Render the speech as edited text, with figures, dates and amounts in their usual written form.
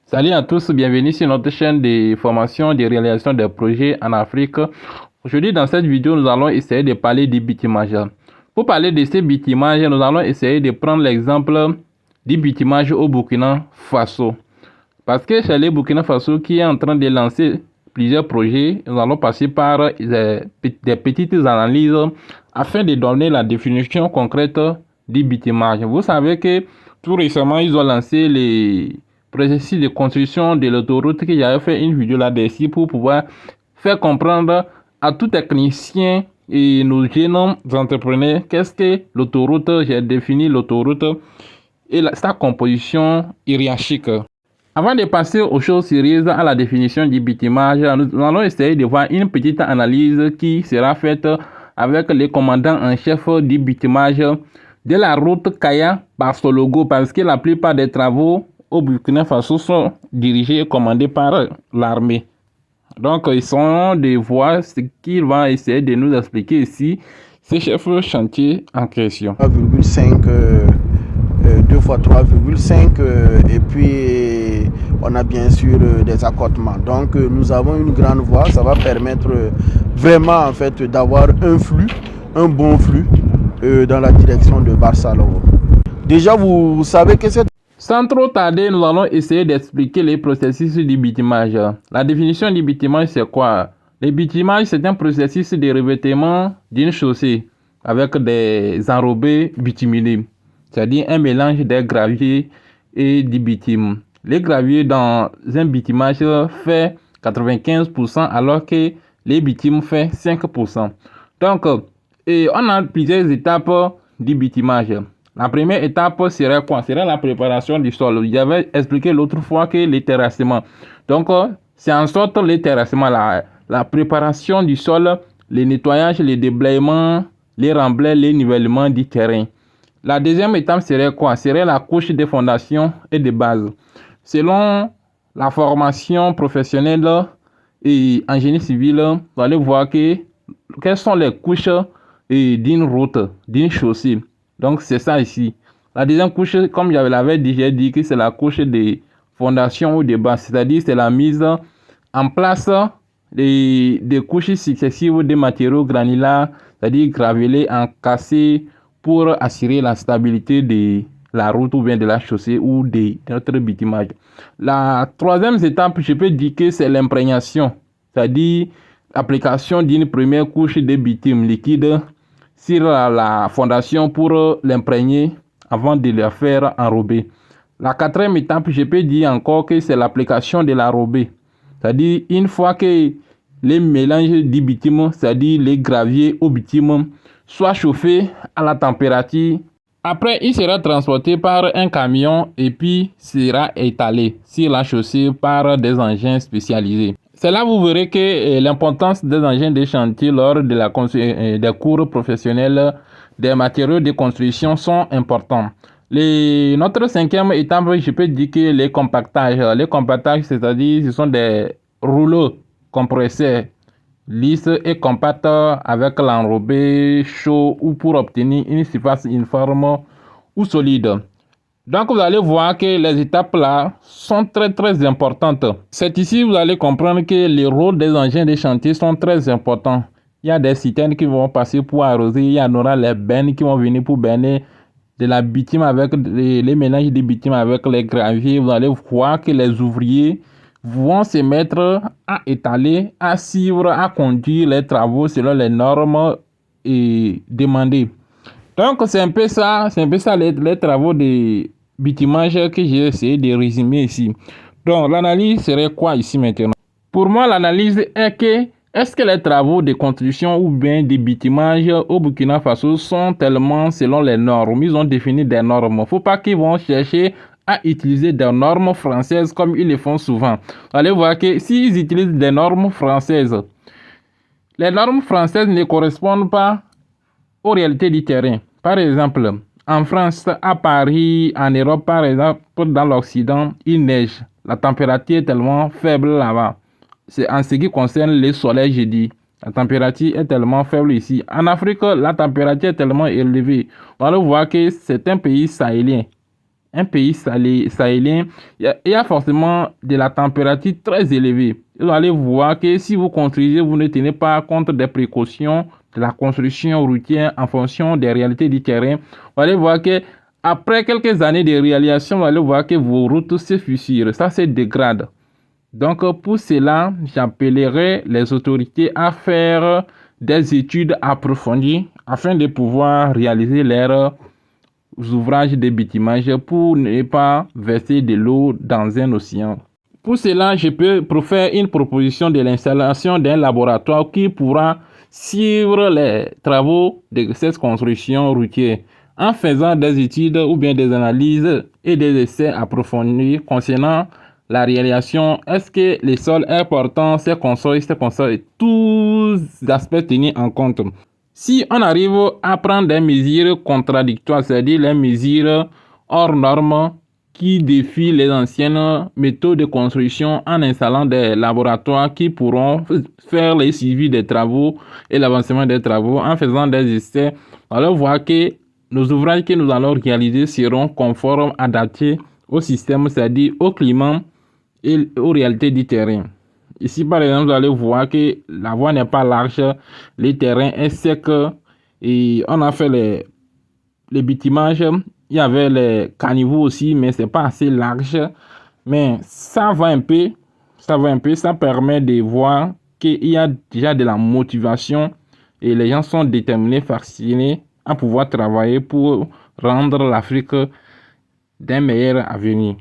Salut à tous, bienvenue sur notre chaîne de formation de réalisation des projets en Afrique. Aujourd'hui, dans cette vidéo, nous allons essayer de parler du bitumage. Pour parler de ces bitumages, nous allons essayer de prendre l'exemple du bitumage au Burkina Faso. Parce que chez les Burkina Faso qui est en train de lancer plusieurs projets, nous allons passer par des petites analyses afin de donner la définition concrète du bitumage. Vous savez que tout récemment, ils ont lancé les processus de construction de l'autoroute, que j'avais fait une vidéo là-dessus pour pouvoir faire comprendre à tout technicien et nos jeunes entrepreneurs qu'est-ce que l'autoroute. J'ai défini l'autoroute et sa composition hiérarchique. Avant de passer aux choses sérieuses, à la définition du bitumage, nous allons essayer de voir une petite analyse qui sera faite avec les commandants en chef du bitumage de la route Kaya-Barsologo, parce que la plupart des travaux au Burkina Faso sont dirigés et commandés par l'armée. Donc, ils sont de voir ce qu'il va essayer de nous expliquer ici, ces chefs de chantier en question. 3,5, 2 fois 3,5 et puis on a bien sûr des accotements. Donc, nous avons une grande voie, ça va permettre vraiment en fait d'avoir un flux, un bon flux dans la direction de Barsalogo. Déjà, vous savez que c'est... Sans trop tarder, nous allons essayer d'expliquer les processus du bitumage. La définition du bitumage, c'est quoi? Le bitumage, c'est un processus de revêtement d'une chaussée avec des enrobés bituminés, c'est-à-dire un mélange des graviers et du bitume. Les graviers dans un bitumage fait 95% alors que les bitumes fait 5%. Donc, on a plusieurs étapes du bitumage. La première étape serait quoi? Serait la préparation du sol. J'avais expliqué l'autre fois que les terrassements. Donc, c'est en sorte les terrassements, la préparation du sol, le nettoyage, le déblayement, les remblais, les nivellements du terrain. La deuxième étape serait quoi? Serait la couche de fondation et de base. Selon la formation professionnelle et en génie civil, vous allez voir quelles sont les couches d'une route, d'une chaussée. Donc, c'est ça ici. La deuxième couche, comme je l'avais dit, j'ai dit que c'est la couche de fondation ou de base. C'est-à-dire, c'est la mise en place des couches successives de matériaux granulats, c'est-à-dire gravelés, encassés pour assurer la stabilité de la route ou bien de la chaussée ou de notre bitumage. La troisième étape, je peux dire que c'est l'imprégnation, c'est-à-dire l'application d'une première couche de bitume liquide sur la fondation pour l'imprégner avant de la faire enrober. La quatrième étape, je peux dire encore que c'est l'application de l'enrobé. C'est-à-dire, une fois que les mélanges du bitume, c'est-à-dire les graviers au bitume, soient chauffés à la température, après, il sera transporté par un camion et puis sera étalé sur la chaussée par des engins spécialisés. C'est là que vous verrez que l'importance des engins de chantier lors de des cours professionnels des matériaux de construction sont importants. Notre cinquième étape, je peux dire que les compactages. Les compactages, c'est-à-dire ce sont des rouleaux compresseurs lisses et compacts avec l'enrobé chaud ou pour obtenir une surface uniforme ou solide. Donc, vous allez voir que les étapes là sont très importantes. C'est ici que vous allez comprendre que les rôles des engins de chantier sont très importants. Il y a des citernes qui vont passer pour arroser, il y en aura les bennes qui vont venir pour berner de la bitume avec les mélanges de bitume avec les graviers. Vous allez voir que les ouvriers vont se mettre à étaler, à suivre, à conduire les travaux selon les normes demandées. Donc, c'est un peu ça les travaux de bitumage que j'ai essayé de résumer ici. Donc, l'analyse serait quoi ici maintenant? Pour moi, l'analyse est que est-ce que les travaux de construction ou bien de bitumage au Burkina Faso sont tellement selon les normes? Ils ont défini des normes. Il ne faut pas qu'ils vont chercher à utiliser des normes françaises comme ils le font souvent. Vous allez voir que s'ils utilisent des normes françaises, les normes françaises ne correspondent pas aux réalités du terrain. Par exemple, en France, à Paris, en Europe, par exemple, dans l'Occident, il neige. La température est tellement faible là-bas. C'est en ce qui concerne le soleil, je dis. La température est tellement faible ici. En Afrique, la température est tellement élevée. On va voir que c'est un pays sahélien. un pays sahélien, il y a forcément de la température très élevée. Vous allez voir que si vous construisez, vous ne tenez pas compte des précautions de la construction routière en fonction des réalités du terrain. Vous allez voir que après quelques années de réalisation, vous allez voir que vos routes se fissurent, ça se dégrade. Donc pour cela, j'appellerai les autorités à faire des études approfondies afin de pouvoir réaliser leurs ouvrages de bitumage pour ne pas verser de l'eau dans un océan. Pour cela, je peux faire une proposition de l'installation d'un laboratoire qui pourra suivre les travaux de cette construction routière en faisant des études ou bien des analyses et des essais approfondis concernant la réalisation. Est-ce que le sol est portant, c'est console, tous les aspects tenus en compte. Si on arrive à prendre des mesures contradictoires, c'est-à-dire les mesures hors normes qui défient les anciennes méthodes de construction en installant des laboratoires qui pourront faire le suivi des travaux et l'avancement des travaux en faisant des essais, alors voir que nos ouvrages que nous allons réaliser seront conformes, adaptés au système, c'est-à-dire au climat et aux réalités du terrain. Ici, par exemple, vous allez voir que la voie n'est pas large, le terrain est sec et on a fait les bitumages. Il y avait les caniveaux aussi, mais c'est pas assez large. Mais ça va un peu, ça permet de voir qu'il y a déjà de la motivation et les gens sont déterminés, fascinés à pouvoir travailler pour rendre l'Afrique d'un meilleur avenir.